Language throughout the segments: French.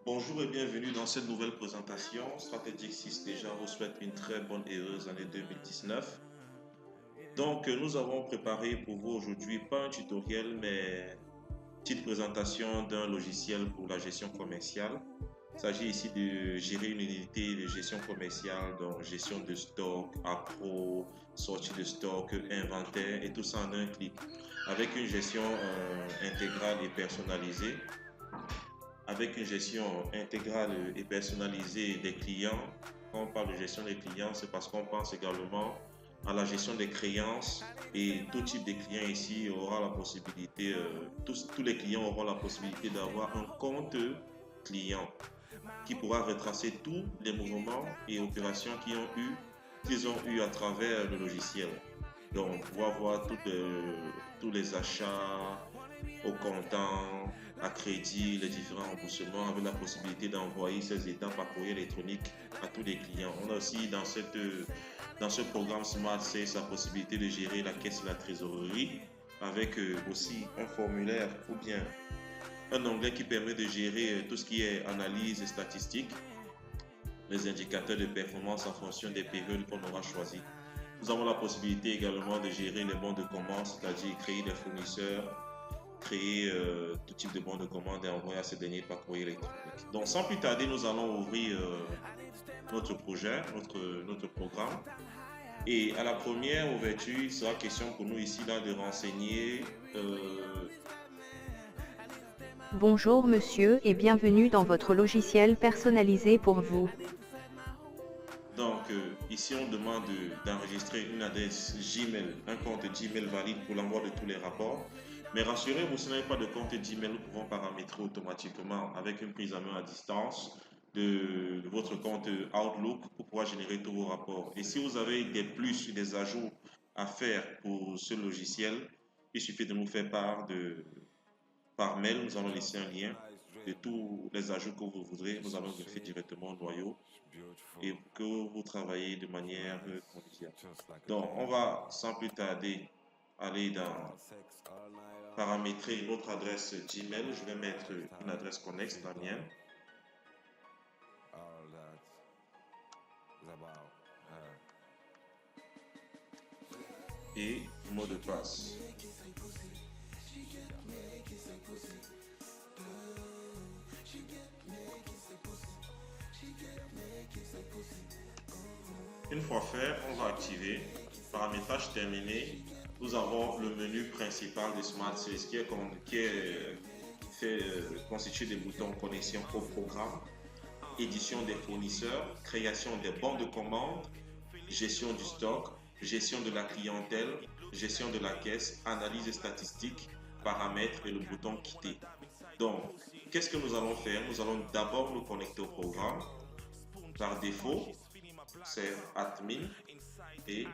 Bonjour et bienvenue dans cette nouvelle présentation. Strategic 6 déjà vous souhaite une très bonne et heureuse année 2019. Donc, nous avons préparé pour vous aujourd'hui, pas un tutoriel, mais une petite présentation d'un logiciel pour la gestion commerciale. Il s'agit ici de gérer une unité de gestion commerciale, donc gestion de stock, appro, sortie de stock, inventaire et tout ça en un clic, avec une gestion intégrale et personnalisée. Avec une gestion intégrale et personnalisée des clients. Quand on parle de gestion des clients, c'est parce qu'on pense également à la gestion des créances, et tout type de clients ici aura la possibilité, tous les clients auront la possibilité d'avoir un compte client qui pourra retracer tous les mouvements et opérations qu'ils ont eu à travers le logiciel. Donc, on va voir tous les achats au comptant, à crédit, les différents remboursements, avec la possibilité d'envoyer ces étapes par courrier électronique à tous les clients. On a aussi dans ce programme Smart Sales la possibilité de gérer la caisse et la trésorerie, avec aussi un formulaire ou bien un onglet qui permet de gérer tout ce qui est analyse et statistique, les indicateurs de performance en fonction des périodes qu'on aura choisies. Nous avons la possibilité également de gérer les bons de commande, c'est-à-dire créer des fournisseurs, créer tout type de bons de commande et envoyer à ces derniers par courrier électronique. Donc sans plus tarder, nous allons ouvrir notre projet, notre programme. Et à la première ouverture, il sera question pour nous ici là de renseigner. Bonjour monsieur et bienvenue dans votre logiciel personnalisé pour vous. Donc ici on demande d'enregistrer une adresse Gmail, un compte Gmail valide pour l'envoi de tous les rapports. Mais rassurez-vous, si vous n'avez pas de compte Gmail, nous pouvons paramétrer automatiquement avec une prise en main à distance de votre compte Outlook pour pouvoir générer tous vos rapports. Et si vous avez des plus, des ajouts à faire pour ce logiciel, il suffit de nous faire part par mail. Nous allons laisser un lien de tous les ajouts que vous voudrez. Nous allons greffer directement au noyau et que vous travaillez de manière conviviale. Donc, on va sans plus tarder aller dans paramétrer notre adresse Gmail. Je vais mettre une adresse connexe, la mienne. Et mot de passe. Une fois fait, on va activer. Paramétrage terminé. Nous avons le menu principal de Smart Sales qui est constitué des boutons connexion au programme, édition des fournisseurs, création des bons de commande, gestion du stock, gestion de la clientèle, gestion de la caisse, analyse statistique, paramètres et le bouton quitter. Donc, qu'est-ce que nous allons faire? Nous allons d'abord nous connecter au programme. Par défaut, c'est admin et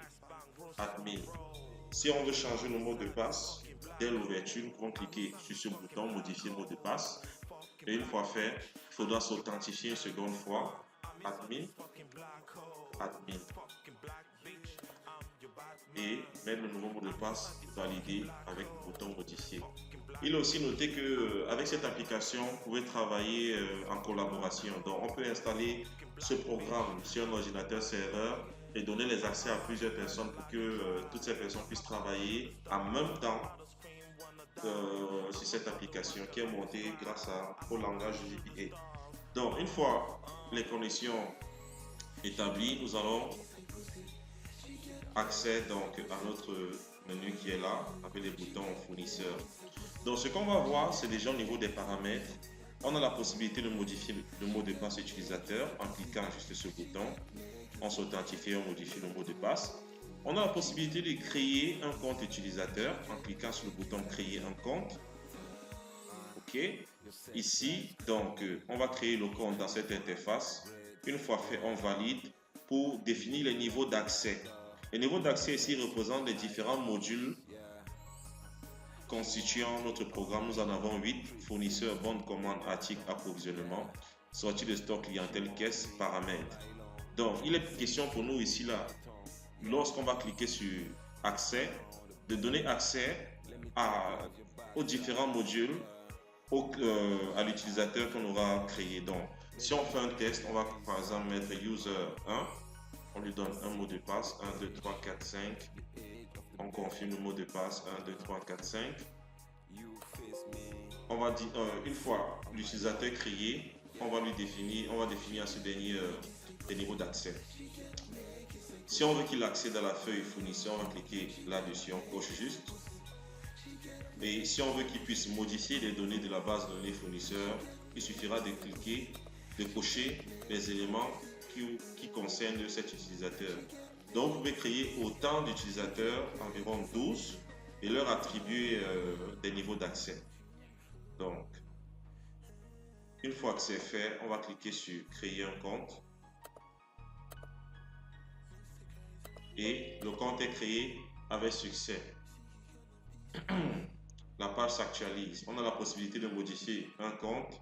admin. Si on veut changer le mot de passe, dès l'ouverture, nous pouvons cliquer sur ce bouton modifier mot de passe. Et une fois fait, il faudra s'authentifier une seconde fois. Admin, admin. Et mettre le nouveau mot de passe validé avec le bouton modifier. Il est aussi noté qu'avec cette application, vous pouvez travailler en collaboration. Donc, on peut installer ce programme sur un ordinateur serveur et donner les accès à plusieurs personnes pour que toutes ces personnes puissent travailler en même temps sur cette application qui est montée grâce au langage VBA. Donc, une fois les connexions établies, nous allons accès donc à notre menu qui est là avec les boutons fournisseurs. Donc ce qu'on va voir, c'est déjà au niveau des paramètres. On a la possibilité de modifier le mot de passe utilisateur en cliquant juste sur ce bouton. On s'authentifie, on modifie le mot de passe. On a la possibilité de créer un compte utilisateur en cliquant sur le bouton créer un compte. OK. Ici, donc, on va créer le compte dans cette interface. Une fois fait, on valide pour définir les niveaux d'accès. Les niveaux d'accès ici représentent les différents modules constituant notre programme. Nous en avons 8. Fournisseurs, bons de commande, articles, approvisionnement, sortie de stock, clientèle, caisse, paramètres. Donc, il est question pour nous ici là lorsqu'on va cliquer sur accès, de donner accès aux différents modules à l'utilisateur qu'on aura créé. Donc, si on fait un test, on va par exemple mettre user 1, on lui donne un mot de passe 1, 2, 3, 4, 5. On confirme le mot de passe 1, 2, 3, 4, 5. On va dire, une fois l'utilisateur créé, on va définir à ce dernier des niveaux d'accès. Si on veut qu'il accède à la feuille fournisseur, on va cliquer là-dessus, on coche juste. Et si on veut qu'il puisse modifier les données de la base de données fournisseur, il suffira de cliquer, de cocher les éléments qui concernent cet utilisateur. Donc, vous pouvez créer autant d'utilisateurs, environ 12, et leur attribuer des niveaux d'accès. Donc, une fois que c'est fait, on va cliquer sur créer un compte. Et le compte est créé avec succès. La page s'actualise. On a la possibilité de modifier un compte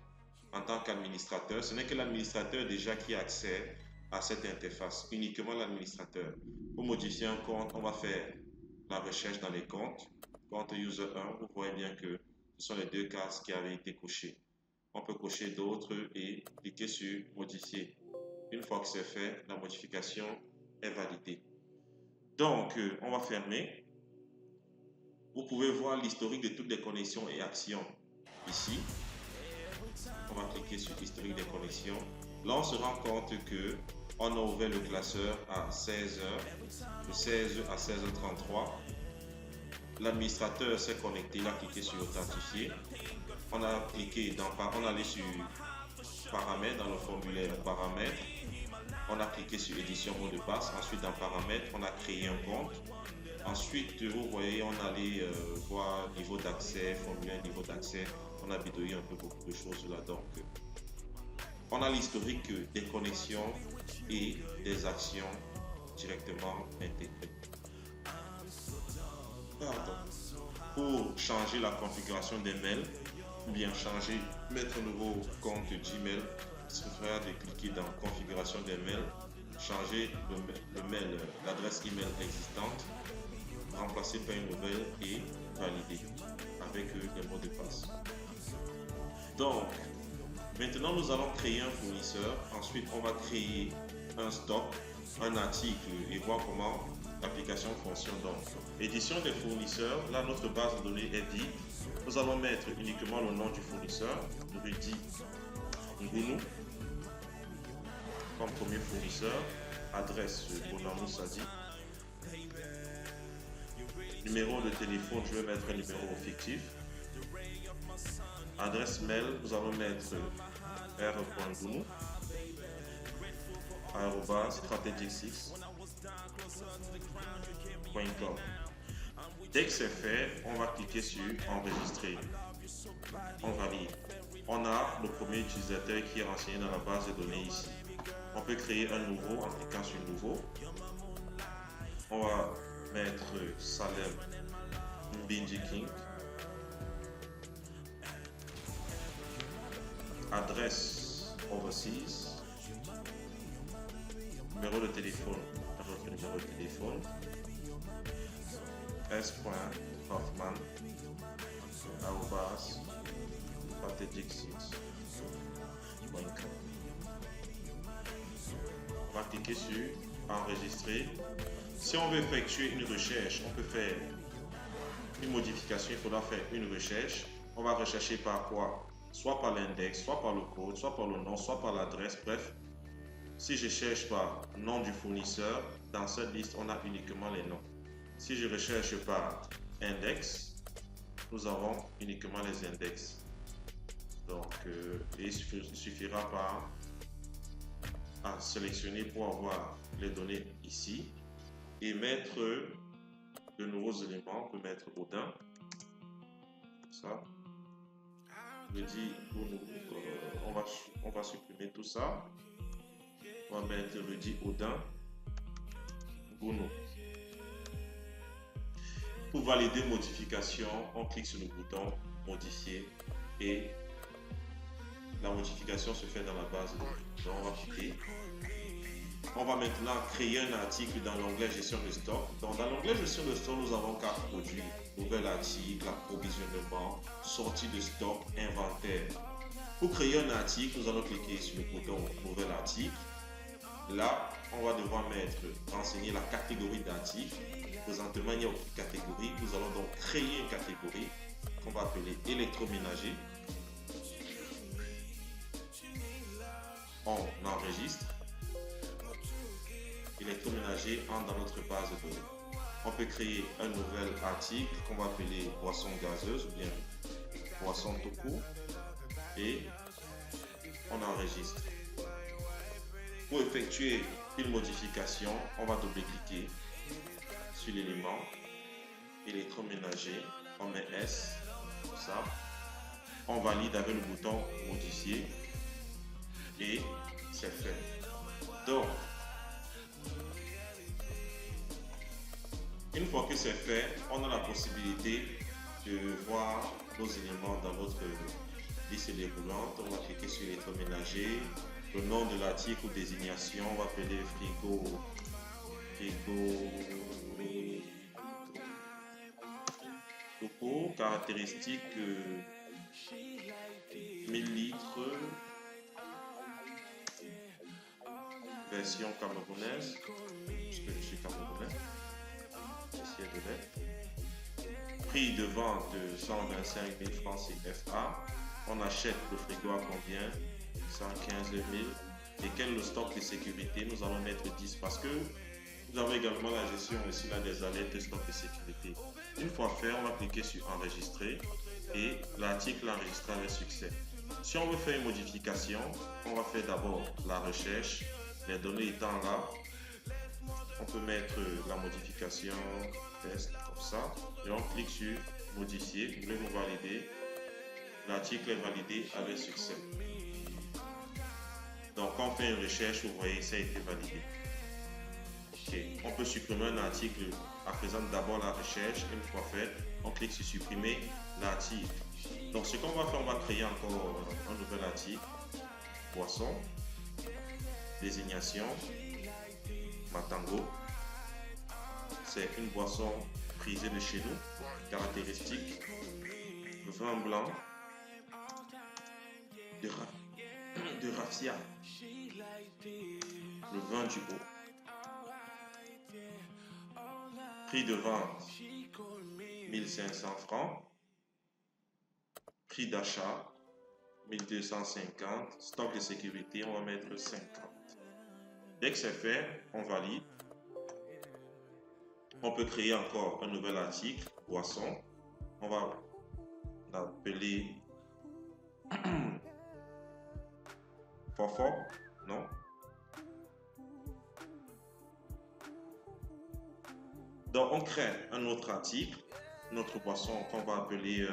en tant qu'administrateur. Ce n'est que l'administrateur déjà qui a accès à cette interface, uniquement l'administrateur. Pour modifier un compte, on va faire la recherche dans les comptes. Compte user 1, vous voyez bien que ce sont les deux cases qui avaient été cochées. On peut cocher d'autres et cliquer sur modifier. Une fois que c'est fait, la modification est validée. Donc, on va fermer. Vous pouvez voir l'historique de toutes les connexions et actions ici. On va cliquer sur l'historique des connexions. Là, on se rend compte que on a ouvert le classeur à 16h, de 16h à 16h33. L'administrateur s'est connecté, il a cliqué sur authentifier. On a cliqué on a allé sur paramètres, dans le formulaire paramètres. On a cliqué sur édition mot de passe. Ensuite, dans paramètres, on a créé un compte. Ensuite, vous voyez, on allait voir niveau d'accès, formulaire niveau d'accès. On a bidouillé un peu beaucoup de choses là. Donc, on a l'historique des connexions et des actions directement intégrées. Pardon. Pour changer la configuration des mails, ou bien mettre un nouveau compte Gmail, il suffira de cliquer dans configuration des mails, changer le mail, l'adresse email existante, remplacer par une nouvelle et valider avec les mots de passe. Donc, maintenant nous allons créer un fournisseur. Ensuite, on va créer un stock, un article et voir comment l'application fonctionne. Donc, édition des fournisseurs. Là, notre base de données est vide. Nous allons mettre uniquement le nom du fournisseur, Rudy Ngounou, comme premier fournisseur. Adresse Bonamou Sadi. Numéro de téléphone, je vais mettre un numéro fictif. Adresse mail, nous allons mettre r.ngounou @strategic6.com. Dès que c'est fait, on va cliquer sur enregistrer. On valide. On a le premier utilisateur qui est renseigné dans la base de données ici. On peut créer un nouveau en cliquant sur nouveau. On va mettre Salem Mbinji King. Adresse overseas. Numéro de téléphone. Notre numéro de téléphone. s.hoffman @strategic6.com. On va cliquer sur enregistrer. Si on veut effectuer une recherche, on peut faire une modification. Il faudra faire une recherche. On va rechercher par quoi? Soit par l'index, soit par le code, soit par le nom, soit par l'adresse. Bref, si je cherche par nom du fournisseur, dans cette liste, on a uniquement les noms. Si je recherche par index, nous avons uniquement les index. Donc, il suffira à sélectionner pour avoir les données ici et mettre de nouveaux éléments. On peut mettre Odin. Ça. Je dis, on va supprimer tout ça. On va mettre Rudy Odin Ngounou. Pour valider modification, on clique sur le bouton modifier et la modification se fait dans la base de données. Donc on va cliquer. on va maintenant créer un article dans l'onglet gestion de stock. Donc, dans l'onglet gestion de stock, nous avons 4 produits. Nouvel article, approvisionnement, sortie de stock, inventaire. Pour créer un article, nous allons cliquer sur le bouton nouvel article. Là, on va devoir renseigner la catégorie d'article. Présentement, il n'y a aucune catégorie. Nous allons donc créer une catégorie qu'on va appeler électroménager. On enregistre. Électroménager entre dans notre base de données. On peut créer un nouvel article qu'on va appeler boisson gazeuse ou bien boisson tout court et on enregistre. Pour effectuer une modification, on va double-cliquer sur l'élément électroménager, on met S, comme ça, on valide avec le bouton modifier et c'est fait. Donc, une fois que c'est fait, on a la possibilité de voir nos éléments dans notre liste déroulante. On va cliquer sur électroménager, le nom de l'article ou désignation, on va appeler frigo, topo, caractéristiques 1000 litres, version camerounaise, puisque je suis camerounais. Prix de vente de 125 000 francs CFA. On achète le frigo à combien? 115 000. Et quel est le stock de sécurité? Nous allons mettre 10 parce que nous avons également la gestion ici là, des alertes de stock de sécurité. Une fois fait, on va cliquer sur enregistrer et l'article enregistré avec succès. Si on veut faire une modification, on va faire d'abord la recherche. Les données étant là, on peut mettre la modification test comme ça et on clique sur modifier. Voulez-vous valider? L'article est validé avec succès. Donc quand on fait une recherche, vous voyez ça a été validé. Okay. On peut supprimer un article en faisant d'abord la recherche. Une fois fait, on clique sur supprimer l'article. Donc ce qu'on va faire, on va créer encore un nouvel article. Boisson, désignation, Matango. C'est une boisson prisée de chez nous. Caractéristiques, vin blanc, de raffia, le vin du haut. Prix de vente 1500 francs. Prix d'achat 1250. Stock de sécurité, on va mettre 50. Dès que c'est fait, on valide. On peut créer encore un nouvel article, boisson. On va l'appeler Fort, non? Donc on crée un autre article, notre boisson qu'on va appeler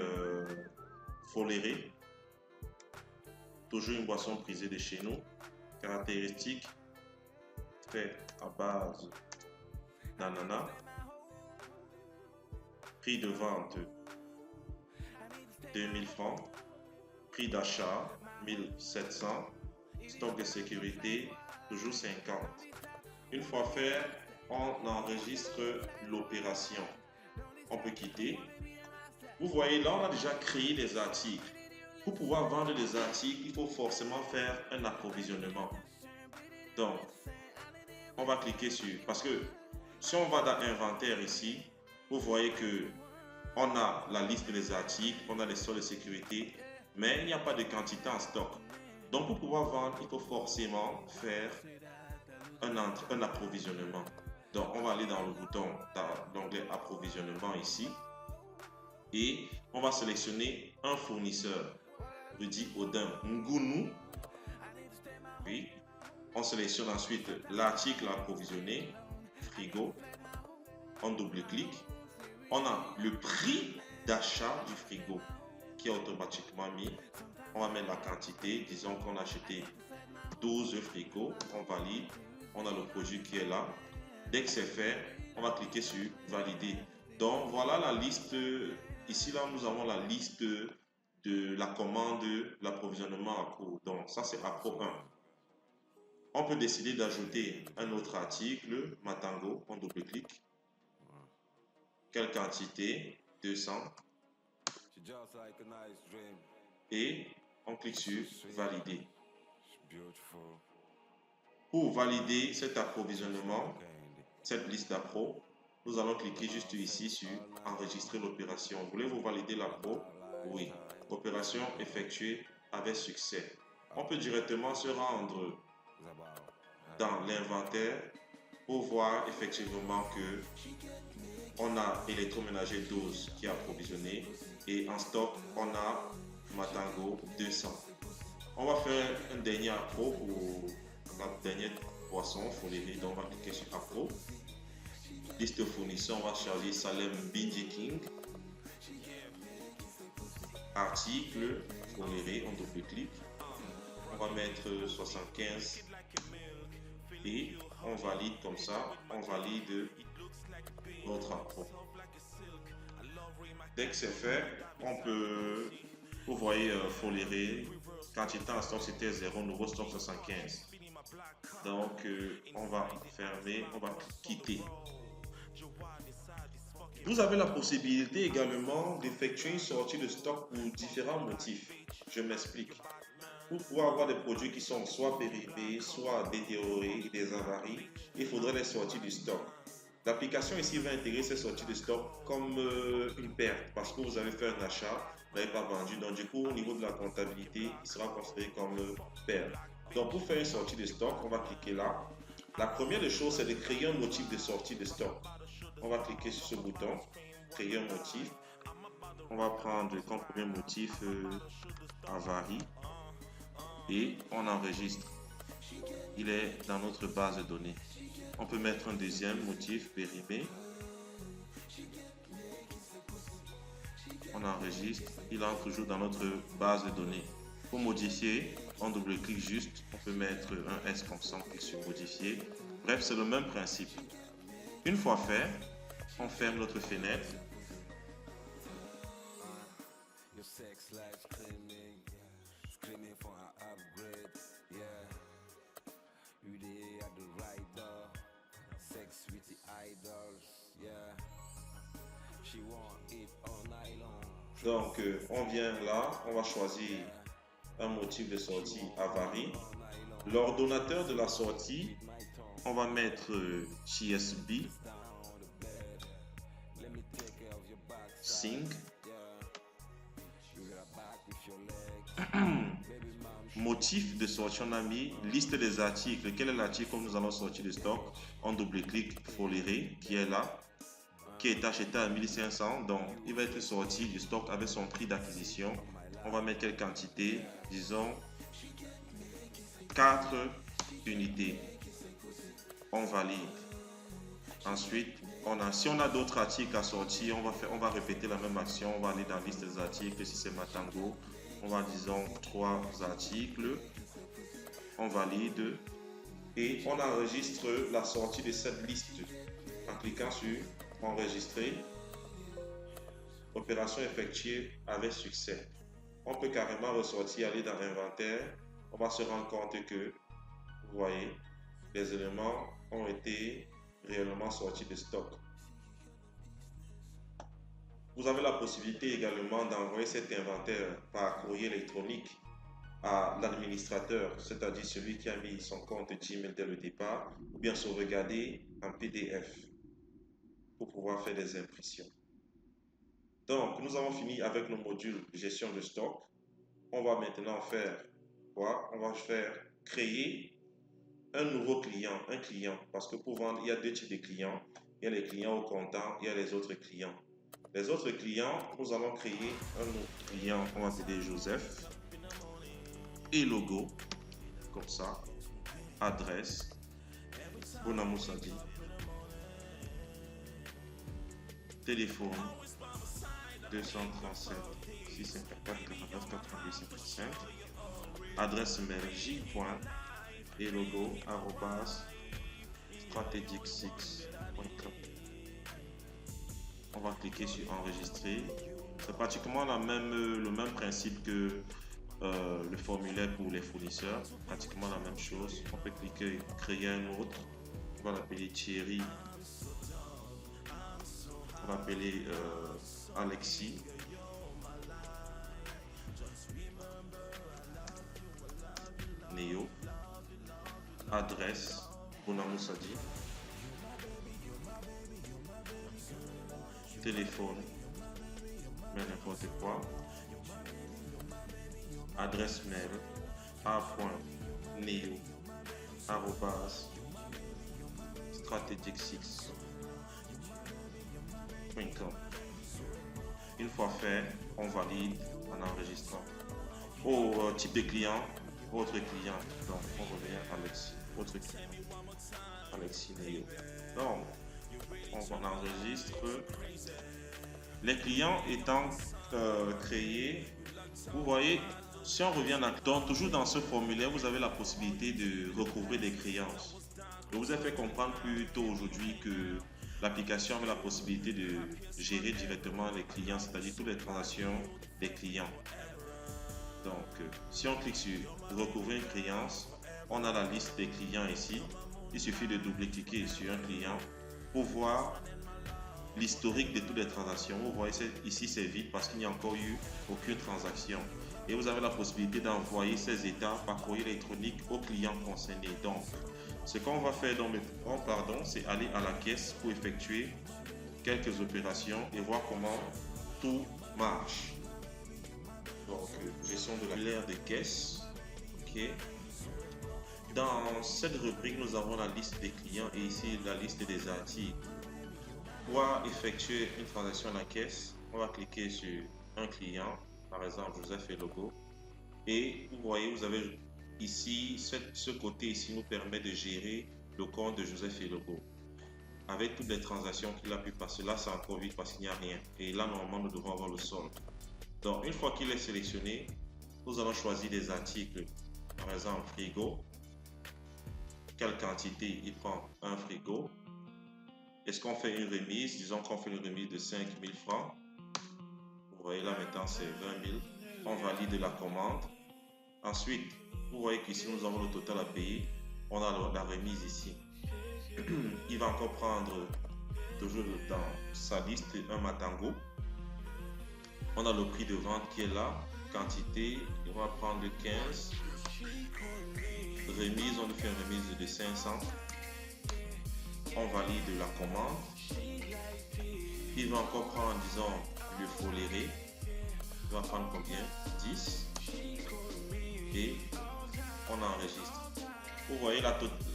Foléré. Toujours une boisson prisée de chez nous. Caractéristiques fait à base d'ananas. Prix de vente 2000 francs. Prix d'achat 1700. Stock de sécurité toujours 50. Une fois fait, on enregistre l'opération. On peut quitter. Vous voyez là, on a déjà créé des articles. Pour pouvoir vendre des articles, il faut forcément faire un approvisionnement. Donc, on va cliquer sur, parce que si on va dans inventaire ici, vous voyez que on a la liste des articles, on a les stocks de sécurité, mais il n'y a pas de quantité en stock. Donc pour pouvoir vendre, il faut forcément faire un approvisionnement. Donc on va aller dans le bouton, dans l'onglet approvisionnement ici, et on va sélectionner un fournisseur. Rudy Odin Ngounou. Oui. On sélectionne ensuite l'article approvisionné, frigo. On double-clique. On a le prix d'achat du frigo qui est automatiquement mis. On va mettre la quantité. Disons qu'on a acheté 12 frigos. On valide. On a le produit qui est là. Dès que c'est fait, on va cliquer sur valider. Donc voilà la liste. Ici là, nous avons la liste de la commande, l'approvisionnement à cours. Donc ça c'est Appro 1. On peut décider d'ajouter un autre article, Matango, on double-clique. Quelle quantité? 200. Et on clique sur valider. Pour valider cet approvisionnement, cette liste d'appro, nous allons cliquer juste ici sur enregistrer l'opération. Voulez-vous valider l'appro? Oui. Opération effectuée avec succès. On peut directement se rendre dans l'inventaire pour voir effectivement que on a électroménager 12 qui est approvisionné et en stock on a Matango 200. On va faire un dernier appro pour la dernière boisson folérée, donc on va cliquer sur appro. Liste fournisseur, on va charger Salem BJ King. Article foléré, on double-clique. On va mettre 75 et on valide comme ça, on valide notre appro. Dès que c'est fait, on peut, vous voyez, foléré, quantité en stock c'était 0, nouveau stock 75. Donc on va fermer, on va quitter. Vous avez la possibilité également d'effectuer une sortie de stock pour différents motifs. Je m'explique. Pour pouvoir avoir des produits qui sont soit périmés, soit détériorés, des avaries, il faudrait les sortir du stock. L'application ici va intégrer ces sorties de stock comme une perte parce que vous avez fait un achat, vous n'avez pas vendu. Donc du coup, au niveau de la comptabilité, il sera considéré comme perte. Donc pour faire une sortie de stock, on va cliquer là. La première des choses, c'est de créer un motif de sortie de stock. On va cliquer sur ce bouton, créer un motif. On va prendre comme premier motif avarie et on enregistre. Il est dans notre base de données. On peut mettre un deuxième motif périmé. On enregistre. Il entre toujours dans notre base de données. Pour modifier, on double-clique juste. On peut mettre un S comme ça, on clique sur modifier. Bref, c'est le même principe. Une fois fait, on ferme notre fenêtre. Donc, on vient là, on va choisir un motif de sortie avarie. L'ordonnateur de la sortie, on va mettre CSB, Sync. Motif de sortie, on a mis liste des articles. Quel est l'article que nous allons sortir de stock? On double-clique foléré qui est là, qui est acheté à 1500. Donc, il va être sorti du stock avec son prix d'acquisition. On va mettre quelle quantité? Disons 4 unités. On valide. Ensuite, si on a d'autres articles à sortir, on va répéter la même action. On va aller dans la liste des articles. Si c'est Matango, on va disons 3 articles. On valide et on enregistre la sortie de cette liste en cliquant sur enregistrer. Opération effectuée avec succès. On peut carrément ressortir, aller dans l'inventaire. On va se rendre compte que, vous voyez, les éléments ont été réellement sortis de stock. Vous avez la possibilité également d'envoyer cet inventaire par courrier électronique à l'administrateur, c'est-à-dire celui qui a mis son compte Gmail dès le départ, ou bien sauvegarder en PDF pour pouvoir faire des impressions. Donc, nous avons fini avec le module gestion de stock. On va maintenant faire quoi? On va faire créer un nouveau client, parce que pour vendre, il y a deux types de clients. Il y a les clients au comptant, il y a les autres clients. Les autres clients, nous allons créer un autre client, on va appeler Joseph, et logo, comme ça, adresse, Bonamoussadi, téléphone, 237 654 49 88 55, adresse mail j. et logo @strategic6.com. On va cliquer sur enregistrer. C'est pratiquement le même principe que le formulaire pour les fournisseurs, pratiquement la même chose. On peut cliquer créer un autre. On va l'appeler Thierry. On va l'appeler Alexis. Néo. Adresse Bonamoussadi. Téléphone, mais n'importe quoi. Adresse mail a.neo@strategic6.com. Une fois fait, on valide en enregistrant. Au type de client, autre client. Donc, on revient à Alexis, autre client. Alexis Néo. Donc, on enregistre. Les clients étant créés, vous voyez, si on revient toujours dans ce formulaire, vous avez la possibilité de recouvrer des créances. Je vous ai fait comprendre plus tôt aujourd'hui que l'application avait la possibilité de gérer directement les clients, c'est-à-dire toutes les transactions des clients. Donc, si on clique sur recouvrer une créance, on a la liste des clients ici. Il suffit de double-cliquer sur un client pour voir l'historique de toutes les transactions. Vous voyez ici c'est vide parce qu'il n'y a encore eu aucune transaction. Et vous avez la possibilité d'envoyer ces états par courrier électronique aux clients concernés. Donc, ce qu'on va faire c'est aller à la caisse pour effectuer quelques opérations et voir comment tout marche. Donc, gestion de l'aire de caisse. Ok. Dans cette rubrique, nous avons la liste des clients et ici la liste des articles. Pour effectuer une transaction à la caisse, on va cliquer sur un client, par exemple Joseph Elogo, et vous voyez, vous avez ici, ce côté ici nous permet de gérer le compte de Joseph Elogo avec toutes les transactions qu'il a pu passer. Là, c'est encore vide parce qu'il n'y a rien. Et là, normalement, nous devons avoir le solde. Donc, une fois qu'il est sélectionné, nous allons choisir des articles, par exemple frigo. Quelle quantité il prend un frigo? Est-ce qu'on fait une remise? Disons qu'on fait une remise de 5 000 francs. Vous voyez là maintenant c'est 20 000. On valide la commande. Ensuite, vous voyez qu'ici nous avons le total à payer. On a la remise ici. Il va encore prendre toujours dans sa liste un matango. On a le prix de vente qui est là. Quantité, il va prendre 15. Remise, on lui fait une remise de 500. On valide la commande. Il va encore prendre, disons, le foléré. Il va prendre combien? 10. Et on enregistre. Vous voyez,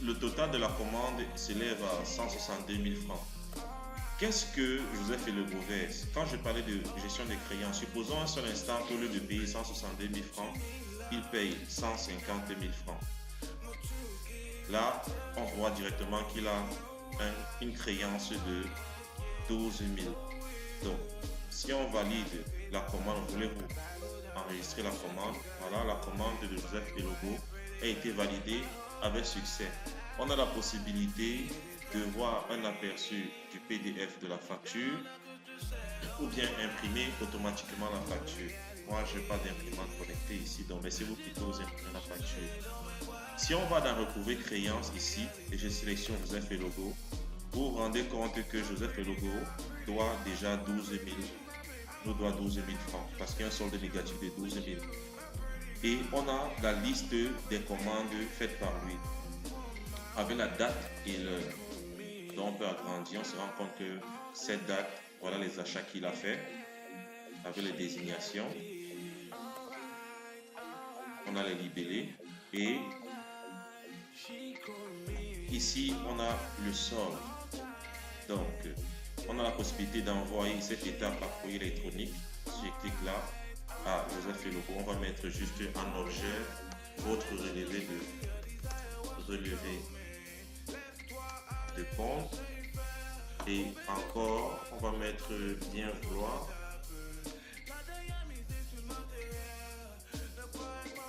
le total de la commande s'élève à 162 000 francs. Qu'est-ce que Joseph Elogo verse? Quand je parlais de gestion des créances, supposons un seul instant qu'au lieu de payer 162 000 francs, il paye 150 000 francs. Là, on voit directement qu'il a une créance de 12 000. Donc, si on valide la commande, voulez-vous enregistrer la commande? Voilà, la commande de Joseph Elogo a été validée avec succès. On a la possibilité de voir un aperçu du PDF de la facture ou bien imprimer automatiquement la facture. Moi, je n'ai pas d'imprimante connectée ici, donc laissez-vous plutôt imprimer la facture. Si on va dans recouvrer créance ici et je sélectionne Joseph Elogo, vous vous rendez compte que Joseph Elogo doit déjà 12 000, nous doit 12 000 francs parce qu'il y a un solde négatif de 12 000. Et on a la liste des commandes faites par lui avec la date et l'heure. Donc on peut agrandir, on se rend compte que cette date, voilà les achats qu'il a fait avec les désignations. On a les libellés et ici on a le solde. Donc on a la possibilité d'envoyer cette étape par courrier électronique. Si je clique là, à Joseph Elogo, on va mettre juste un objet, votre relevé de compte. Et encore, on va mettre bien vouloir.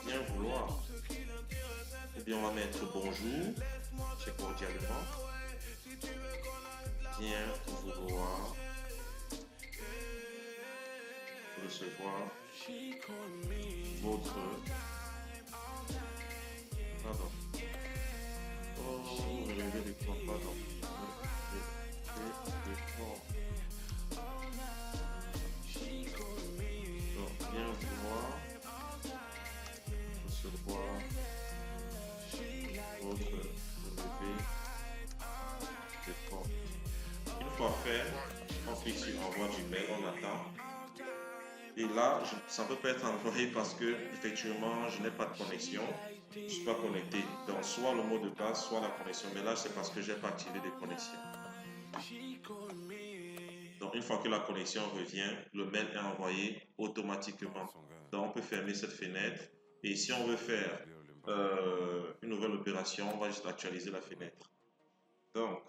Bien vouloir. Et bien on va mettre bonjour, c'est cordialement. Bien vouloir recevoir votre... Pardon. Oh, relever les fonds, pardon. Relever les fonds. Donc, bien voir, recevoir votre relevé des fonds. Une fois fait, on clique sur envoi du mail, on attend. Et là, ça ne peut pas être envoyé parce que effectivement, je n'ai pas de connexion. Je ne suis pas connecté. Donc, soit le mot de passe, soit la connexion. Mais là, c'est parce que je n'ai pas activé de connexion. Donc, une fois que la connexion revient, le mail est envoyé automatiquement. Donc, on peut fermer cette fenêtre. Et si on veut faire une nouvelle opération, on va juste actualiser la fenêtre. Donc,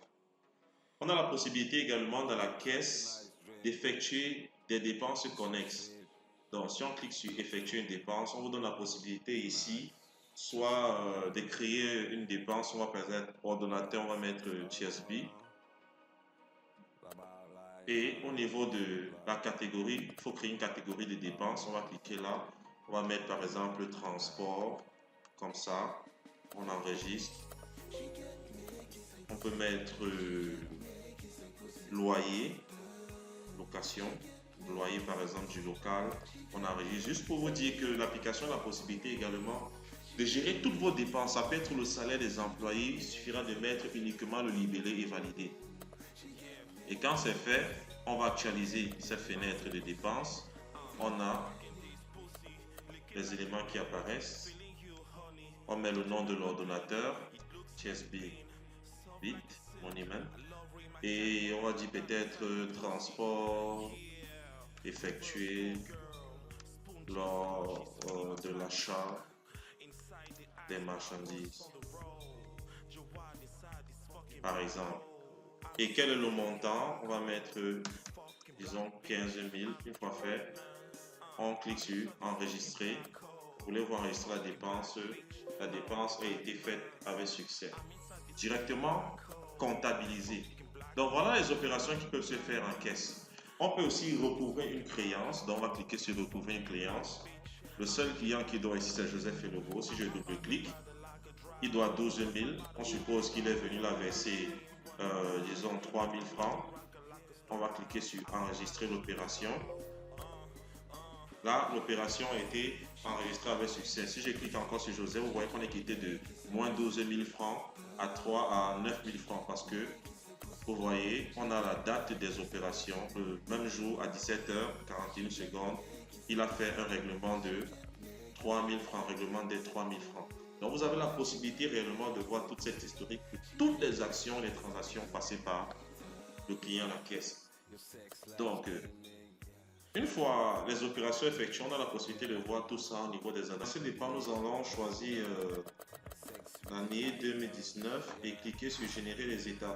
on a la possibilité également dans la caisse d'effectuer des dépenses connexes. Donc, si on clique sur effectuer une dépense, on vous donne la possibilité ici, soit de créer une dépense. On va par exemple ordonnateur, on va mettre TSB. Et au niveau de la catégorie, il faut créer une catégorie de dépenses. On va cliquer là. On va mettre par exemple transport, comme ça. On enregistre. On peut mettre loyer, location. Loyer par exemple du local, on enregistre. Juste pour vous dire que l'application a la possibilité également de gérer toutes vos dépenses. Ça peut être le salaire des employés, il suffira de mettre uniquement le libellé et valider. Et quand c'est fait, on va actualiser cette fenêtre de dépenses. On a les éléments qui apparaissent. On met le nom de l'ordonnateur, TSB Bit, Monument. Et on va dire peut-être transport effectué lors de l'achat des marchandises, par exemple. Et quel est le montant? On va mettre, disons, 15 000. Une fois fait, on clique sur enregistrer. Voulez-vous enregistrer la dépense? La dépense a été faite avec succès. Directement comptabiliser. Donc voilà les opérations qui peuvent se faire en caisse. On peut aussi recouvrer une créance. Donc on va cliquer sur recouvrer une créance. Le seul client qui doit ici, c'est Joseph Felobo. Si je double-clique, il doit 12 000. On suppose qu'il est venu la verser, disons, 3 000 francs. On va cliquer sur enregistrer l'opération. Là, l'opération a été enregistrée avec succès. Si je clique encore sur Joseph, vous voyez qu'on est quitté de moins 12 000 francs à 9 000 francs parce que vous voyez, on a la date des opérations. Le même jour, à 17h41 secondes, il a fait un règlement de 3 000 francs, règlement des 3 000 francs. Donc, vous avez la possibilité réellement de voir toute cette historique, toutes les actions, les transactions passées par le client à la caisse. Donc, une fois les opérations effectuées, on a la possibilité de voir tout ça au niveau des adresses. Ce dépend, nous allons choisir l'année 2019 et cliquer sur générer les états.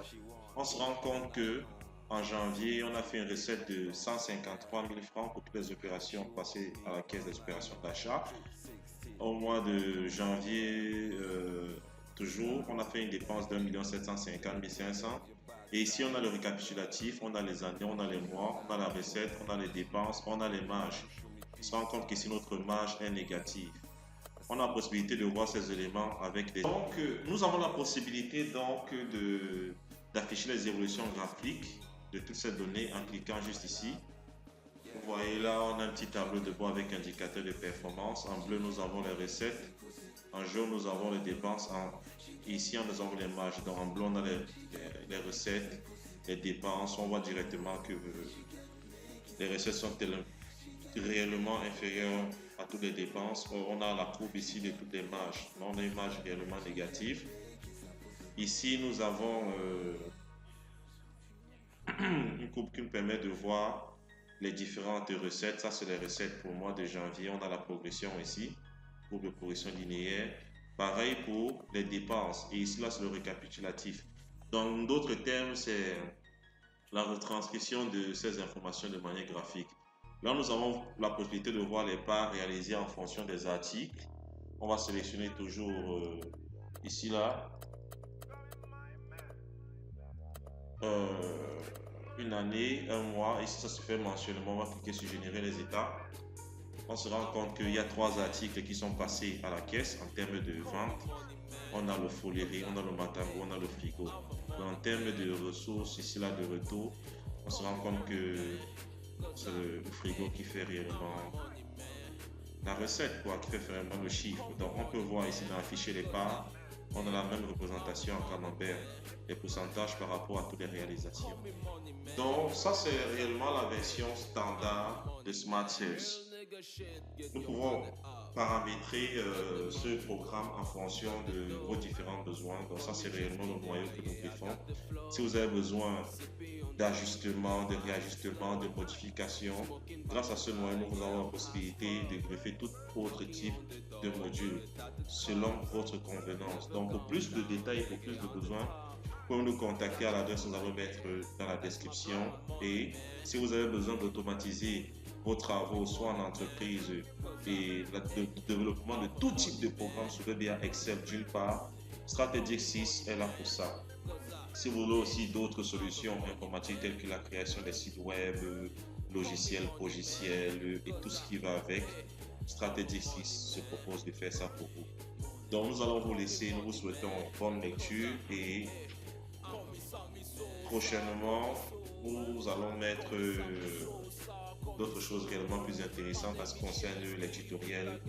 On se rend compte que en janvier, on a fait une recette de 153 000 francs pour toutes les opérations passées à la caisse des opérations d'achat. Au mois de janvier, toujours, on a fait une dépense d'1 750 500. Et ici, on a le récapitulatif, on a les années, on a les mois, on a la recette, on a les dépenses, on a les marges. On se rend compte qu'ici, notre marge est négative. On a la possibilité de voir ces éléments avec des... Donc, nous avons la possibilité donc d'afficher les évolutions graphiques de toutes ces données en cliquant juste ici. Vous voyez là, on a un petit tableau de bord avec indicateur de performance. En bleu, nous avons les recettes. En jaune, nous avons les dépenses. Ici, nous avons les marges. Donc, en bleu, on a les recettes, les dépenses. On voit directement que les recettes sont réellement inférieures à toutes les dépenses. On a la courbe ici de toutes les marges. On a une marge réellement négative. Ici, nous avons une courbe qui nous permet de voir les différentes recettes. Ça, c'est les recettes pour le mois de janvier. On a la progression ici, courbe de progression linéaire. Pareil pour les dépenses. Et ici, là, c'est le récapitulatif. Dans d'autres termes, c'est la retranscription de ces informations de manière graphique. Là, nous avons la possibilité de voir les parts réalisées en fonction des articles. On va sélectionner toujours ici, là, une année, un mois. Ici, ça se fait mensuellement. On va cliquer sur générer les états. on se rend compte qu'il y a 3 articles qui sont passés à la caisse en termes de vente. On a le folierie, on a le matango, on a le frigo. Mais en termes de ressources, ici là de retour, on se rend compte que c'est le frigo qui fait réellement la recette, quoi, qui fait vraiment le chiffre. Donc on peut voir ici dans la fichier les parts, on a la même représentation en camembert, les pourcentages par rapport à toutes les réalisations. Donc ça c'est réellement la version standard de Smart Sales. Nous pouvons paramétrer ce programme en fonction de vos différents besoins. Donc ça c'est réellement le noyau que nous griffons. Si vous avez besoin d'ajustement, de réajustement, de modification, grâce à ce noyau, nous avons la possibilité de greffer tout autre type de module selon votre convenance. Donc pour plus de détails, pour plus de besoins, vous pouvez nous contacter à l'adresse que nous allons mettre dans la description. Et si vous avez besoin d'automatiser vos travaux, soit en entreprise et le développement de tout type de programme sur VBA Excel d'une part, Strategic 6 est là pour ça. Si vous voulez aussi d'autres solutions informatiques telles que la création des sites web, logiciels, logiciels et tout ce qui va avec, Strategic 6 se propose de faire ça pour vous. Donc nous allons vous laisser, nous vous souhaitons bonne lecture et prochainement nous allons mettre d'autres choses réellement plus intéressantes en ce qui concerne les tutoriels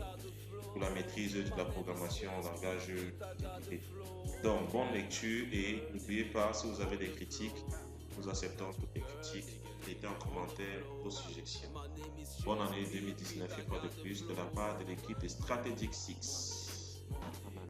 pour la maîtrise de la programmation en langage TypeScript. Donc, bonne lecture et n'oubliez pas, si vous avez des critiques, nous acceptons toutes les critiques. Mettez en commentaire vos suggestions. Bonne année 2019 et pas de plus de la part de l'équipe de Strategic 6.